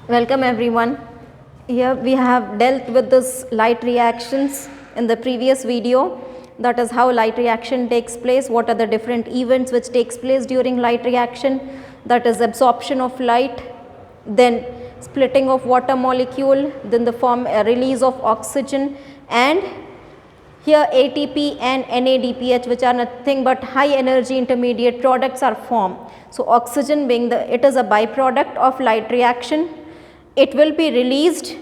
Welcome everyone. Here we have dealt with this light reactions in the previous video. That is how light reaction takes place, what are the different events which takes place during light reaction, that is absorption of light, then splitting of water molecule, then the release of oxygen, and here ATP and NADPH, which are nothing but high energy intermediate products, are formed. So oxygen being it is a byproduct of light reaction. It will be released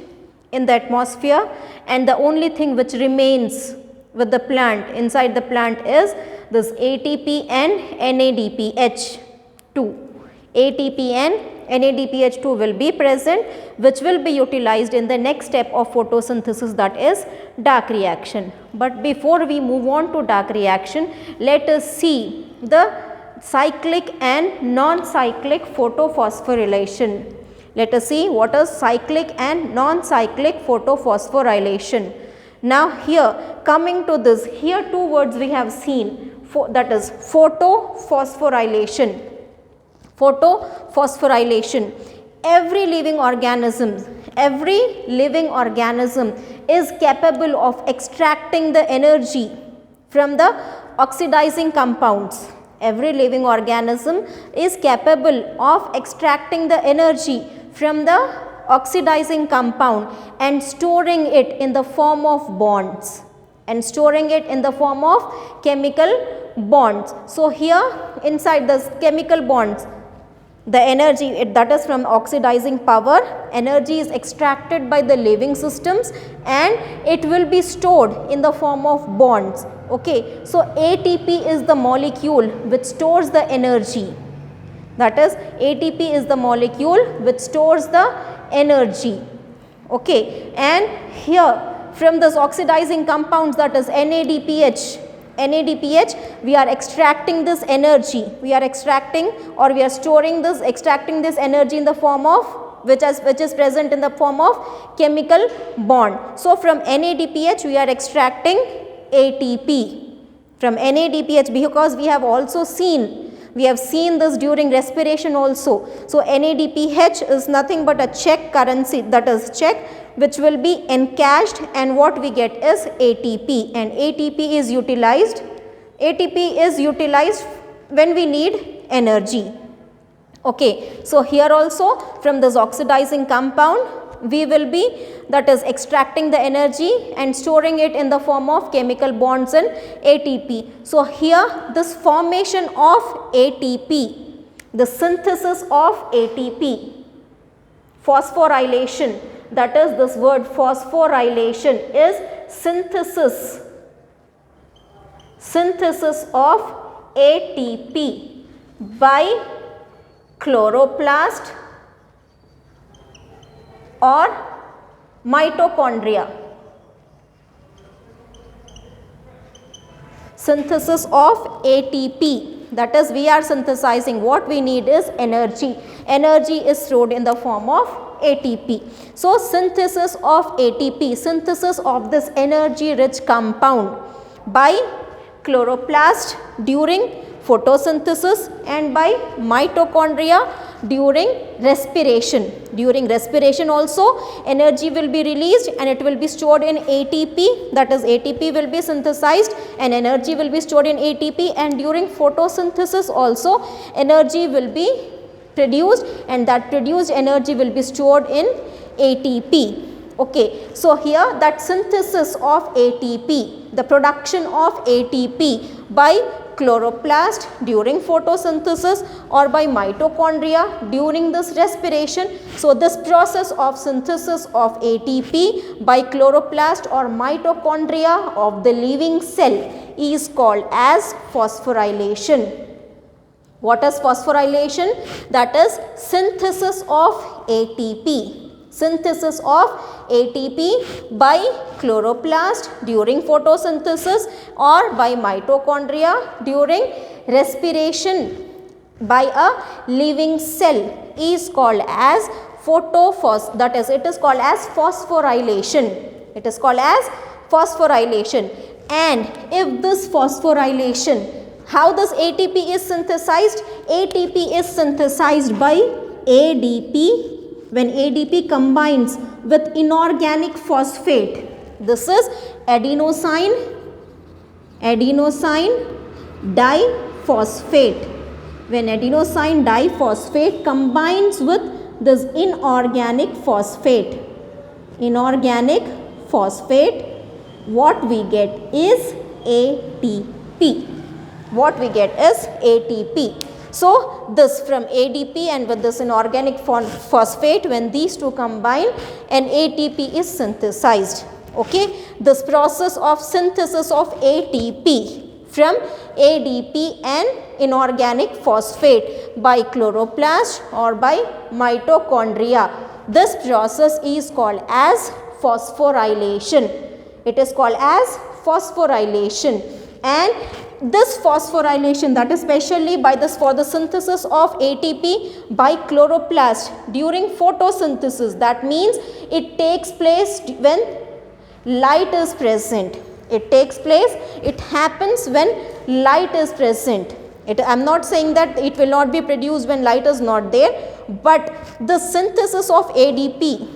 in the atmosphere, and the only thing which remains with the plant, inside the plant, is this ATP and NADPH2. ATP and NADPH2 will be present, which will be utilized in the next step of photosynthesis, that is dark reaction. But before we move on to dark reaction, let us see the cyclic and non-cyclic photophosphorylation. Let us see what is cyclic and non-cyclic photophosphorylation. Now here, coming to this, here two words we have seen, that is photophosphorylation. Photophosphorylation. Every living organism is capable of extracting the energy from the oxidizing compounds. Every living organism is capable of extracting the energy from the oxidizing compound and storing it in the form of bonds, and storing it in the form of chemical bonds. So here inside the chemical bonds, the energy that is from oxidizing power, energy is extracted by the living systems and it will be stored in the form of bonds. Okay. So ATP is the molecule which stores the energy. That is, ATP is the molecule which stores the energy. Okay. And here from this oxidizing compounds, that is NADPH, we are extracting this energy. We are extracting, or we are storing this, extracting this energy in the form of, which is present in the form of chemical bond. So from NADPH we are extracting ATP. From NADPH, because we have seen this during respiration also. So NADPH is nothing but a Czech currency, that is Czech, which will be encashed, and what we get is ATP, and ATP is utilized when we need energy. Okay. So here also from this oxidizing compound we will be, that is, extracting the energy and storing it in the form of chemical bonds and ATP. So here this formation of ATP, the synthesis of ATP, phosphorylation, that is, this word phosphorylation is synthesis of ATP by chloroplast or mitochondria. Synthesis of ATP, that is, we are synthesizing, what we need is energy. Energy is stored in the form of ATP. So synthesis of ATP, synthesis of this energy rich compound by chloroplast during photosynthesis and by mitochondria during respiration. During respiration also energy will be released and it will be stored in ATP, that is, ATP will be synthesized and energy will be stored in ATP, and during photosynthesis also energy will be produced and that produced energy will be stored in ATP. Okay. So here that synthesis of ATP, the production of ATP by chloroplast during photosynthesis or by mitochondria during this respiration. So this process of synthesis of ATP by chloroplast or mitochondria of the living cell is called as phosphorylation. What is phosphorylation? That is synthesis of ATP. Synthesis of ATP by chloroplast during photosynthesis or by mitochondria during respiration by a living cell is called as that is, it is called as phosphorylation. It is called as phosphorylation. And if this phosphorylation, how this ATP is synthesized? ATP is synthesized by ADP when ADP combines with inorganic phosphate, this is adenosine diphosphate. When adenosine diphosphate combines with this inorganic phosphate, what we get is ATP. So this from ADP and with this inorganic phosphate, when these two combine, an ATP is synthesized. Okay, this process of synthesis of ATP from ADP and inorganic phosphate by chloroplast or by mitochondria, this process is called as phosphorylation. It is called as phosphorylation. And this phosphorylation, that is specially for the synthesis of ATP by chloroplast during photosynthesis, that means it takes place when light is present. It happens when light is present. I am not saying that it will not be produced when light is not there, but the synthesis of ATP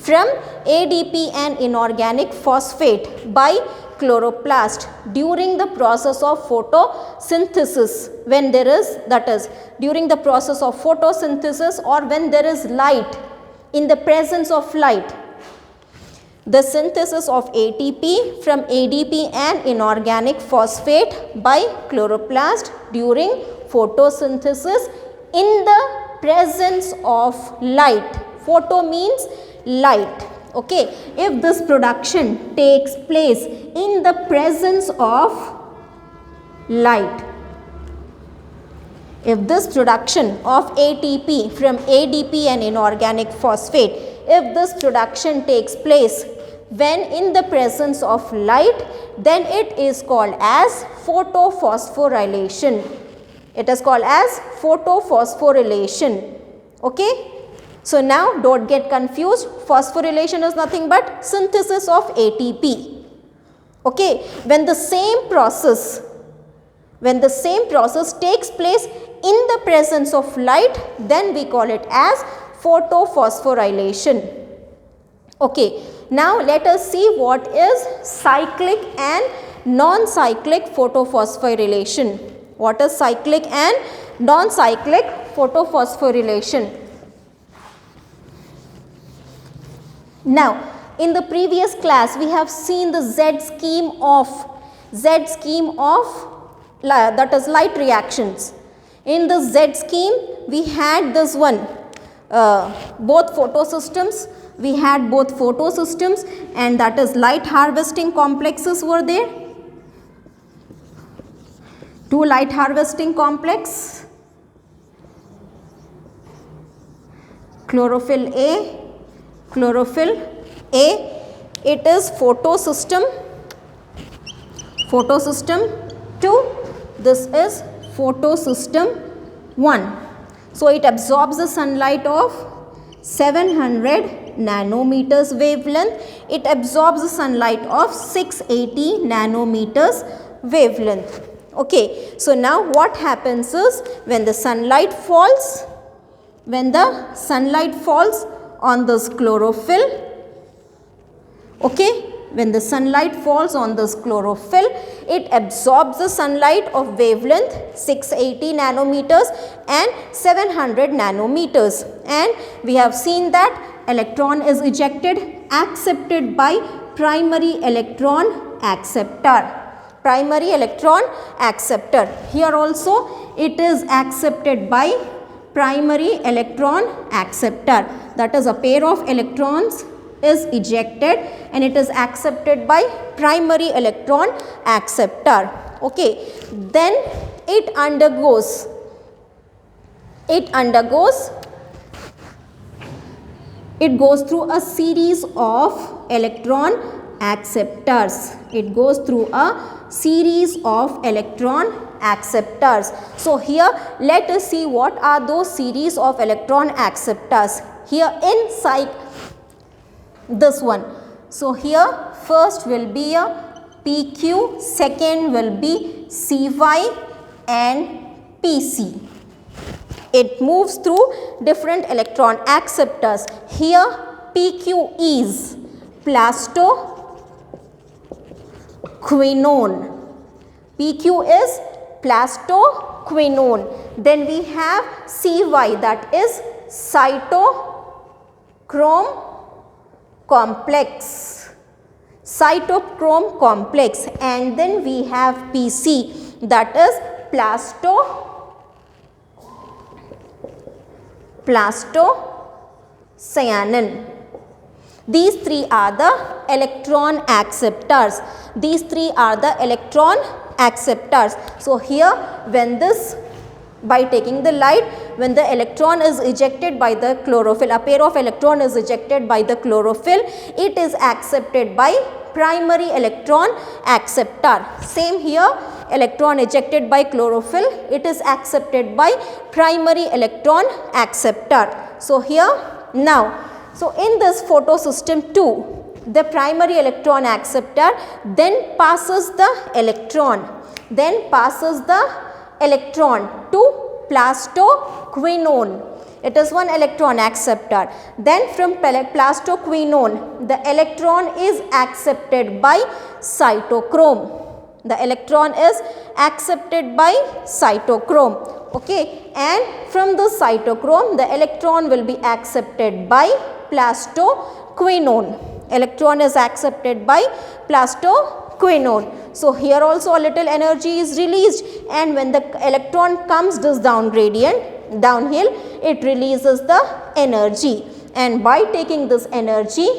from ADP and inorganic phosphate by chloroplast during the process of photosynthesis, when there is, that is during the process of photosynthesis or when there is light, in the presence of light, the synthesis of ATP from ADP and inorganic phosphate by chloroplast during photosynthesis in the presence of light. Photo means light. Okay, if this production takes place in the presence of light, if this production of ATP from ADP and inorganic phosphate, if this production takes place when in the presence of light, then it is called as photophosphorylation. It is called as photophosphorylation. Okay. So now don't get confused. Phosphorylation is nothing but synthesis of ATP. Okay. When the same process takes place in the presence of light, then we call it as photophosphorylation. Okay. Now let us see what is cyclic and non-cyclic photophosphorylation. What is cyclic and non-cyclic photophosphorylation? Now, in the previous class, we have seen the Z scheme of that is light reactions. In the Z scheme, we had this one, both photosystems. We had both photosystems, and that is light harvesting complexes were there. Two light harvesting complex, chlorophyll A. It is photosystem 2. This is photosystem 1. So it absorbs the sunlight of 700 nanometers wavelength. It absorbs the sunlight of 680 nanometers wavelength. Okay. So now what happens is, when the sunlight falls on this chlorophyll, okay, when the sunlight falls on this chlorophyll, it absorbs the sunlight of wavelength 680 nanometers and 700 nanometers, and we have seen that electron is ejected, accepted by primary electron acceptor. Here also it is accepted by primary electron acceptor. That is, a pair of electrons is ejected and it is accepted by primary electron acceptor. Okay. Then it undergoes it goes through a series of electron acceptors. So here let us see what are those series of electron acceptors. Here in this one. So here first will be a PQ, second will be CY and PC. It moves through different electron acceptors. Here PQ is plastoquinone. PQ is plastoquinone. Then we have CY, that is cytochrome complex. Cytochrome complex. And then we have PC, that is plastocyanin. These three are the electron acceptors. These three are the electron acceptors. So here when this, by taking the light, when the electron is ejected by the chlorophyll, a pair of electron is ejected by the chlorophyll, it is accepted by primary electron acceptor. Same here, electron ejected by chlorophyll, it is accepted by primary electron acceptor. So here now, so in this photosystem 2, the primary electron acceptor then passes the electron to plastoquinone. It is one electron acceptor. Then from plastoquinone, the electron is accepted by cytochrome. The electron is accepted by cytochrome. Okay, and from the cytochrome, the electron will be accepted by plastoquinone. Electron is accepted by plastoquinone. So here also a little energy is released, and when the electron comes this downhill, it releases the energy, and by taking this energy,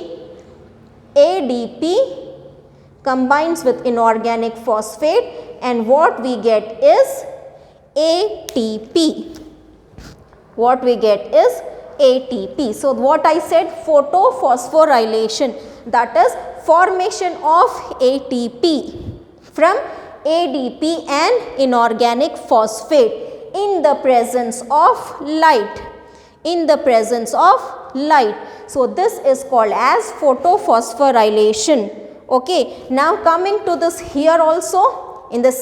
ADP combines with inorganic phosphate, and what we get is ATP. What we get is ATP. So what I said, photophosphorylation, that is formation of ATP from ADP and inorganic phosphate in the presence of light. So this is called as photophosphorylation. Okay, now coming to this, here also in the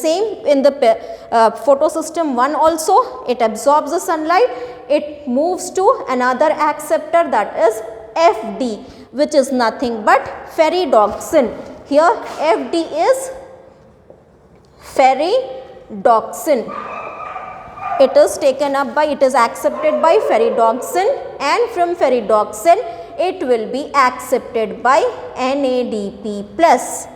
photosystem 1 also, it absorbs the sunlight, it moves to another acceptor, that is FD, which is nothing but ferredoxin. Here FD is ferredoxin. It is taken up by, it is accepted by ferredoxin, and from ferredoxin it will be accepted by NADP plus.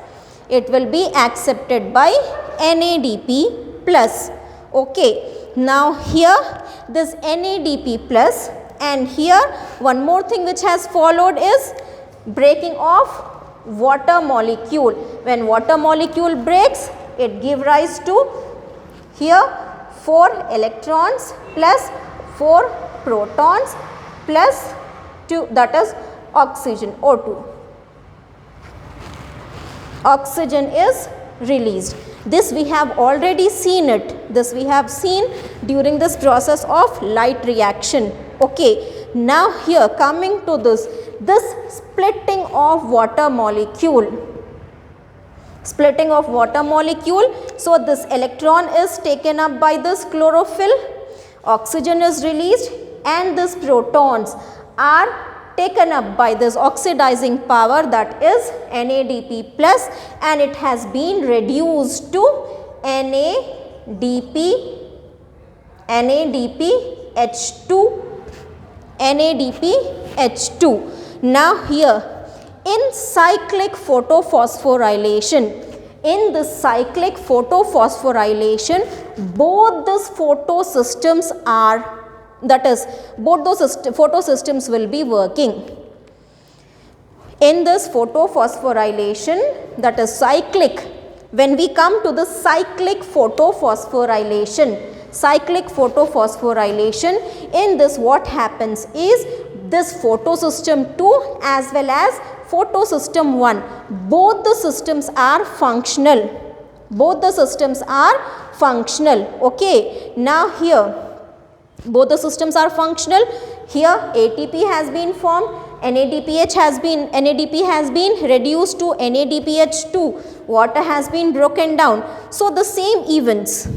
It will be accepted by NADP plus. Okay, now here this NADP plus, and here one more thing which has followed is breaking of water molecule. When water molecule breaks, it gives rise to here 4 electrons plus 4 protons plus 2, that is oxygen, O2. Oxygen is released. This we have already seen it. This we have seen during this process of light reaction. Okay, now here coming to this splitting of water molecule. Splitting of water molecule. So this electron is taken up by this chlorophyll, oxygen is released, and these protons are taken up by this oxidizing power, that is NADP plus, and it has been reduced to NADPH2. Now here in cyclic photophosphorylation, both these photosystems are, that is both those photosystems will be working. In this photophosphorylation, that is cyclic, when we come to the cyclic photophosphorylation, in this what happens is this photosystem 2 as well as photosystem 1, both the systems are functional. Okay, now here both the systems are functional. Here ATP has been formed, NADP has been reduced to NADPH2, water has been broken down. So the same events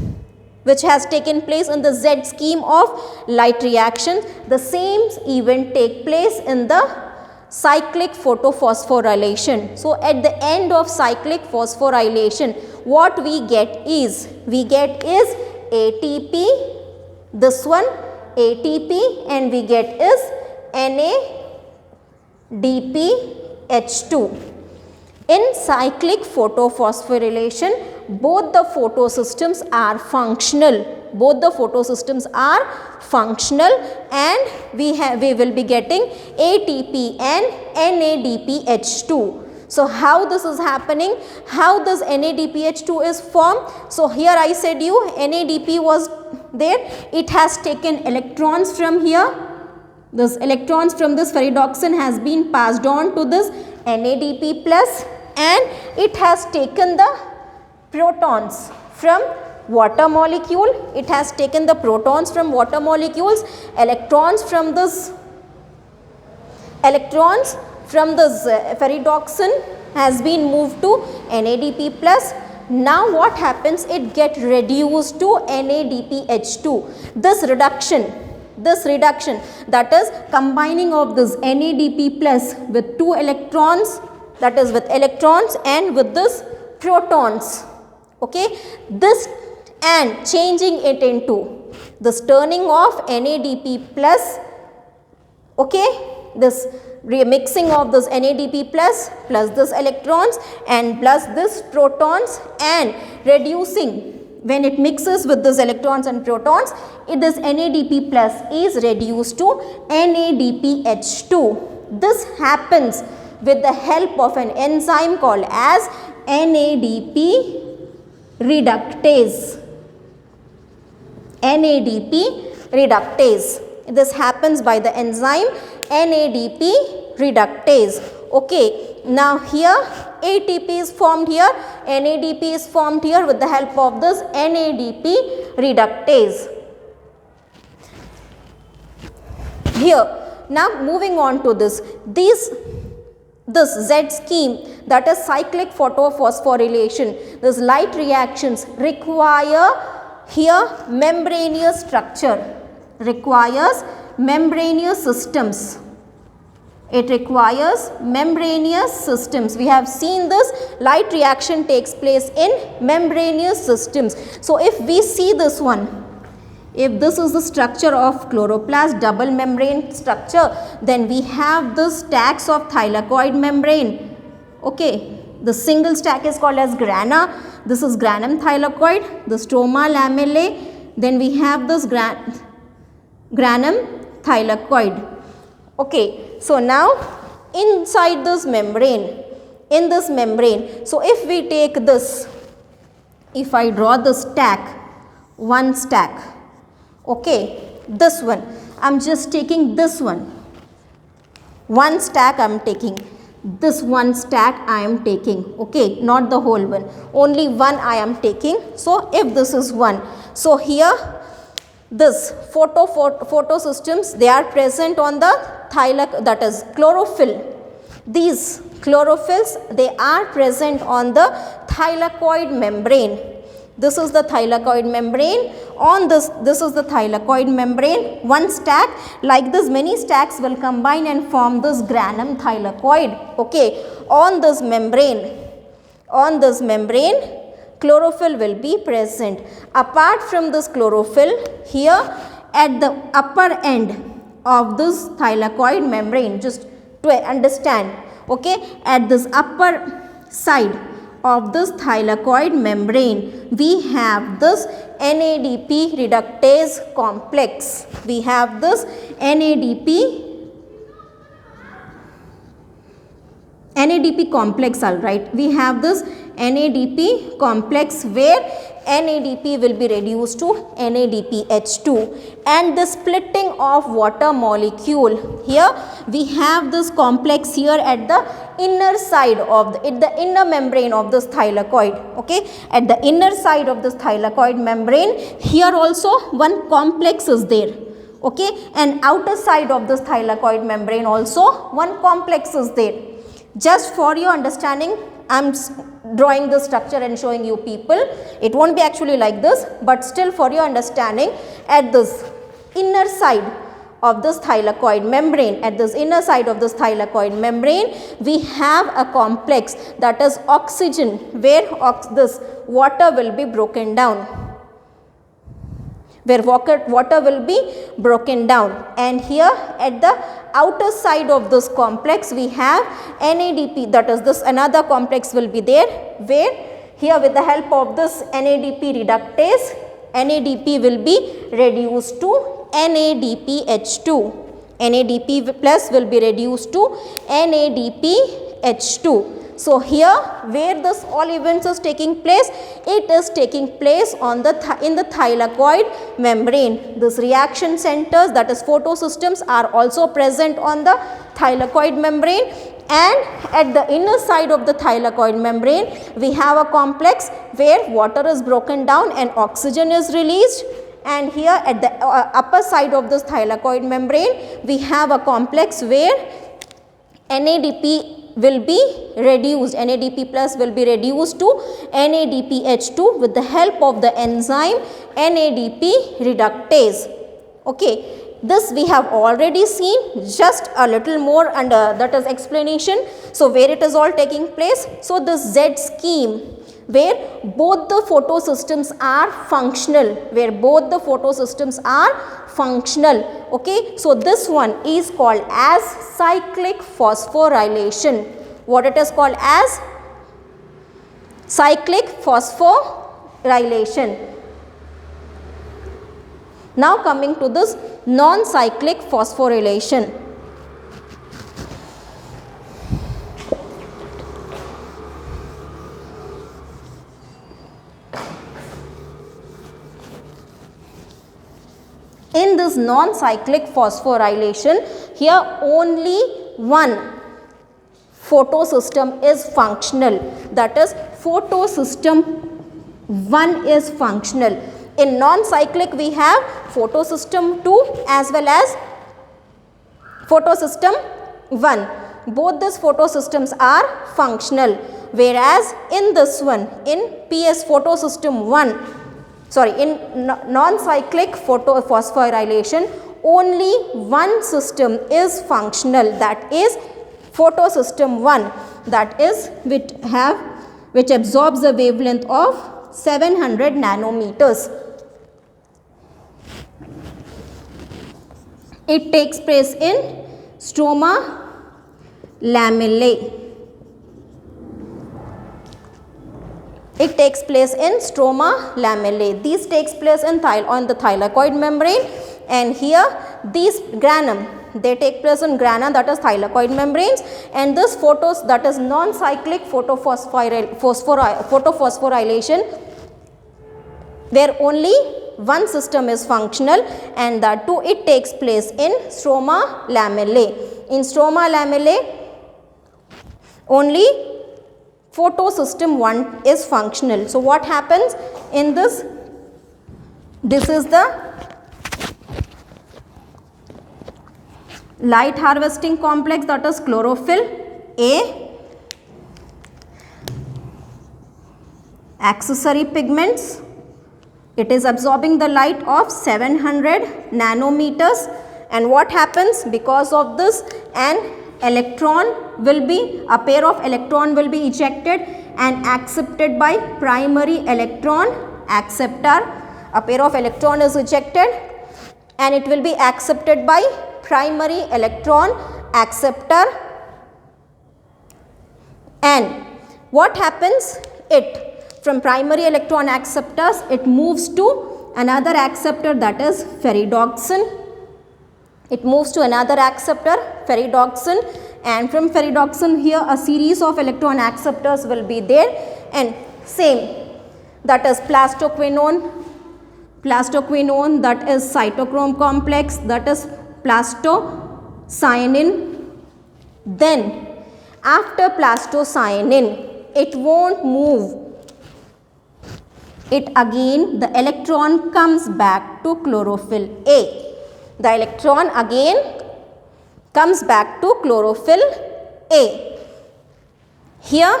which has taken place in the Z scheme of light reaction. The same event take place in the cyclic photophosphorylation. So, at the end of cyclic phosphorylation, what we get is ATP, this one ATP, and we get is NADPH2. In cyclic photophosphorylation, both the photosystems are functional. Both the photosystems are functional, and we will be getting ATP and NADPH2. So, how this is happening? How this NADPH2 is formed? So, here I said you NADP was there. It has taken electrons from here. This electrons from this ferredoxin has been passed on to this NADP plus, and it has taken the protons from water molecule. It has taken the protons from water molecules, electrons from this ferredoxin has been moved to NADP plus. Now what happens? It get reduced to NADPH2. This reduction, that is combining of this NADP plus with two electrons, that is with electrons and with this protons, okay, this and changing it into this turning of NADP plus, okay, this remixing of this NADP plus this electrons and plus this protons, and reducing when it mixes with this electrons and protons, this NADP plus is reduced to NADPH2. This happens with the help of an enzyme called as NADP reductase. This happens by the enzyme NADP reductase. Okay. Now here ATP is formed here, NADP is formed here with the help of this NADP reductase. Here, now moving on to this Z scheme, that is cyclic photophosphorylation. These light reactions require here membranous structure, requires membranous systems. It requires membranous systems. We have seen this light reaction takes place in membranous systems. So, if we see this one, if this is the structure of chloroplast, double membrane structure, then we have the stacks of thylakoid membrane. Okay, the single stack is called as grana. This is granum thylakoid, the stroma lamellae. Then we have this granum thylakoid. Okay. So, now inside this membrane, in this membrane, so if we take this, if I draw the stack, one stack, okay, this one, I am just taking this one stack I am taking, this one stack I am taking, okay, not the whole one, only one I am taking. So, if this is one, so here this photosystems, they are present on the thylakoid, that is chlorophyll. These chlorophylls, they are present on the thylakoid membrane. This is the thylakoid membrane. On this is the thylakoid membrane. One stack, like this many stacks will combine and form this granum thylakoid. Okay, on this membrane, chlorophyll will be present. Apart from this chlorophyll, here at the upper end of this thylakoid membrane, just to understand, okay, at this upper side of this thylakoid membrane, we have this NADP reductase complex. We have this NADP complex, all right. We have this NADP complex where NADP will be reduced to NADPH2, and the splitting of water molecule. Here we have this complex here at the inner side of the inner membrane of this thylakoid. Okay, at the inner side of this thylakoid membrane, here also one complex is there. Okay, and outer side of this thylakoid membrane also one complex is there. Just for your understanding, I am drawing the structure and showing you people. It won't be actually like this, but still for your understanding, at this inner side of this thylakoid membrane, at this inner side of this thylakoid membrane, we have a complex, that is oxygen, where this water will be broken down. Where water will be broken down, and here at the outer side of this complex we have NADP, that is this another complex will be there, where here with the help of this NADP reductase, NADP will be reduced to NADPH2. NADP plus will be reduced to NADPH2. So here where this all events is taking place, it is taking place on in the thylakoid membrane. This reaction centers, that is photosystems, are also present on the thylakoid membrane, and at the inner side of the thylakoid membrane we have a complex where water is broken down and oxygen is released, and here at the upper side of this thylakoid membrane we have a complex where NADP will be reduced, NADP plus will be reduced to NADPH2 with the help of the enzyme NADP reductase. Okay, this we have already seen, just a little more under that is explanation. So where it is all taking place, so this Z scheme where both the photosystems are functional, where both the photosystems are functional. Okay, so this one is called as cyclic phosphorylation. What it is called as? Cyclic phosphorylation. Now coming to this non-cyclic phosphorylation. In this non-cyclic phosphorylation, here only one photosystem is functional, that is photosystem 1 is functional. In non-cyclic we have photosystem 2 as well as photosystem 1. Both these photosystems are functional, whereas in this one, in PS photosystem 1, in non-cyclic photophosphorylation, only one system is functional, that is photosystem 1, that is which absorbs a wavelength of 700 nanometers. It takes place in stroma lamellae. It takes place in stroma lamellae. These takes place on the thylakoid membrane, and here these granum, they take place in grana, that is thylakoid membranes, and this that is non-cyclic photophosphorylation, where only one system is functional, and that too it takes place in stroma lamellae. In stroma lamellae only photosystem 1 is functional. So what happens in this? This is the light harvesting complex, that is chlorophyll A, accessory pigments. It is absorbing the light of 700 nanometers, and what happens because of this, a pair of electron will be ejected and accepted by primary electron acceptor. A pair of electron is ejected and it will be accepted by primary electron acceptor, and what happens? From primary electron acceptors it moves to another acceptor, that is ferredoxin. It moves to another acceptor, ferredoxin, and from ferredoxin here a series of electron acceptors will be there, and same, that is plastoquinone, that is cytochrome complex, that is plastocyanin. Then after plastocyanin it won't move. It again, the electron comes back to chlorophyll A. The electron again comes back to chlorophyll A. Here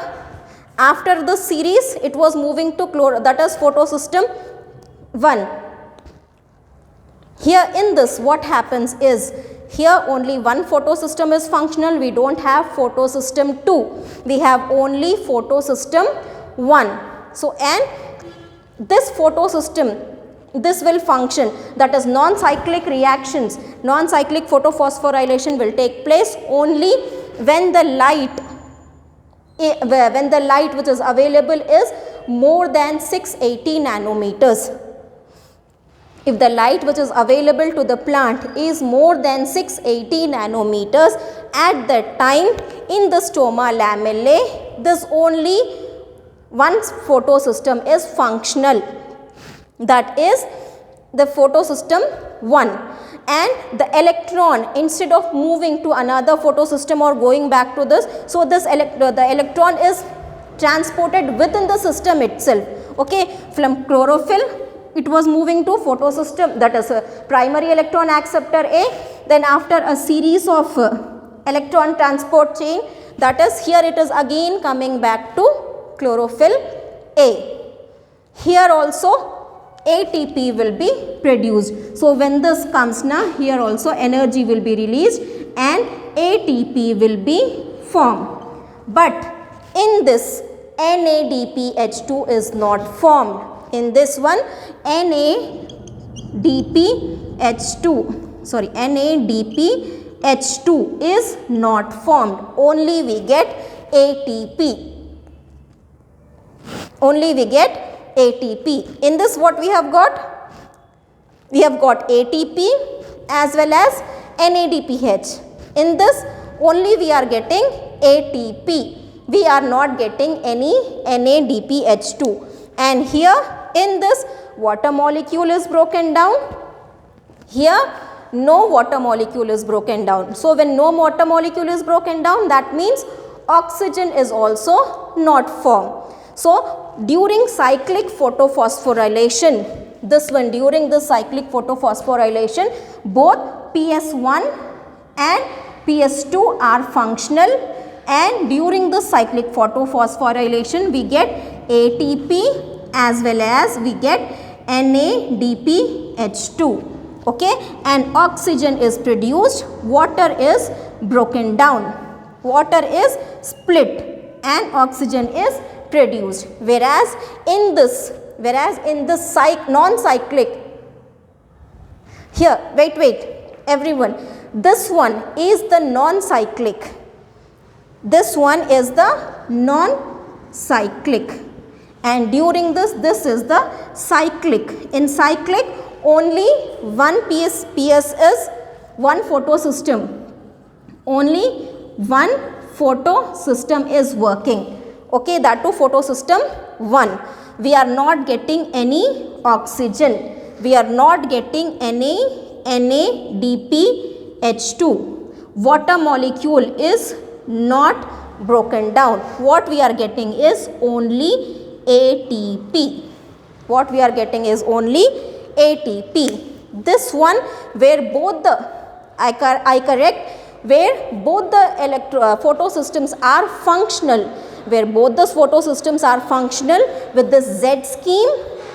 After the series, it was moving to that is photosystem 1. Here in this, what happens is, here only one photosystem is functional. We don't have photosystem 2. We have only photosystem 1. So, and this photosystem, this will function, that is non-cyclic reactions, non-cyclic photophosphorylation will take place only when the light which is available is more than 680 nanometers. If the light which is available to the plant is more than 680 nanometers, at that time in the stoma lamellae, this only one photosystem is functional, that is the photosystem 1, and the electron, instead of moving to another photosystem or going back to this, so this the electron is transported within the system itself. Okay, from chlorophyll it was moving to photosystem, that is primary electron acceptor A, then after a series of electron transport chain, that is here it is again coming back to chlorophyll A. Here also ATP will be produced. So, when this comes now, here also energy will be released and ATP will be formed. But in this NADPH2 is not formed. In this one NADPH2 is not formed. Only we get ATP. Only we get ATP. In this what we have got? We have got ATP as well as NADPH. In this only we are getting ATP. We are not getting any NADPH2. And here in this water molecule is broken down. Here no water molecule is broken down. So, when no water molecule is broken down, that means oxygen is also not formed. So, during cyclic photophosphorylation, during the cyclic photophosphorylation, both PS1 and PS2 are functional, and during the cyclic photophosphorylation we get ATP as well as we get NADPH2. Okay, and oxygen is produced, water is broken down, water is split and oxygen is produced. Whereas in this non-cyclic, here wait everyone, this one is the non-cyclic, this one is the non-cyclic, and during this is the cyclic. In cyclic only one PS is one photosystem, only one photosystem is working. Okay, that too photosystem 1. We are not getting any oxygen, we are not getting any NADPH2. Water molecule is not broken down. What we are getting is only ATP. What we are getting is only ATP. This one where both the, I correct, where both the photosystems are functional, where both the photosystems are functional with this Z scheme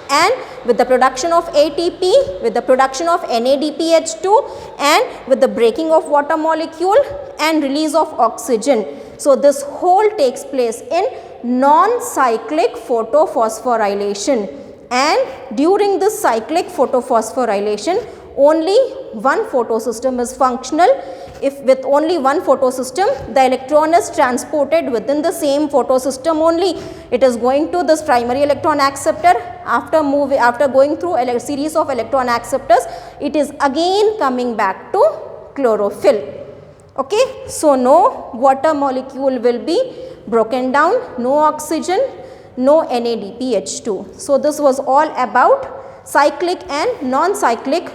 and with the production of ATP, with the production of NADPH2 and with the breaking of water molecule and release of oxygen. So, this whole takes place in non-cyclic photophosphorylation, and during this cyclic photophosphorylation only one photosystem is functional. If with only one photosystem, the electron is transported within the same photosystem only. It is going to this primary electron acceptor. After going through a series of electron acceptors, it is again coming back to chlorophyll. Okay, so no water molecule will be broken down, no oxygen, no NADPH2. So this was all about cyclic and non-cyclic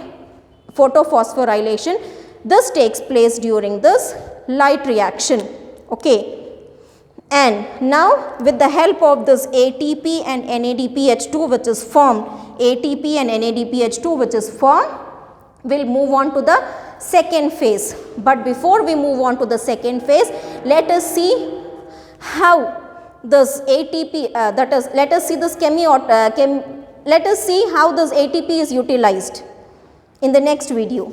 photophosphorylation. This takes place during this light reaction. Okay. And now with the help of this ATP and NADPH2 which is formed, ATP and NADPH2 which is formed, we'll move on to the second phase. But before we move on to the second phase, let us see how this ATP, that is, let us see this let us see how this ATP is utilized in the next video.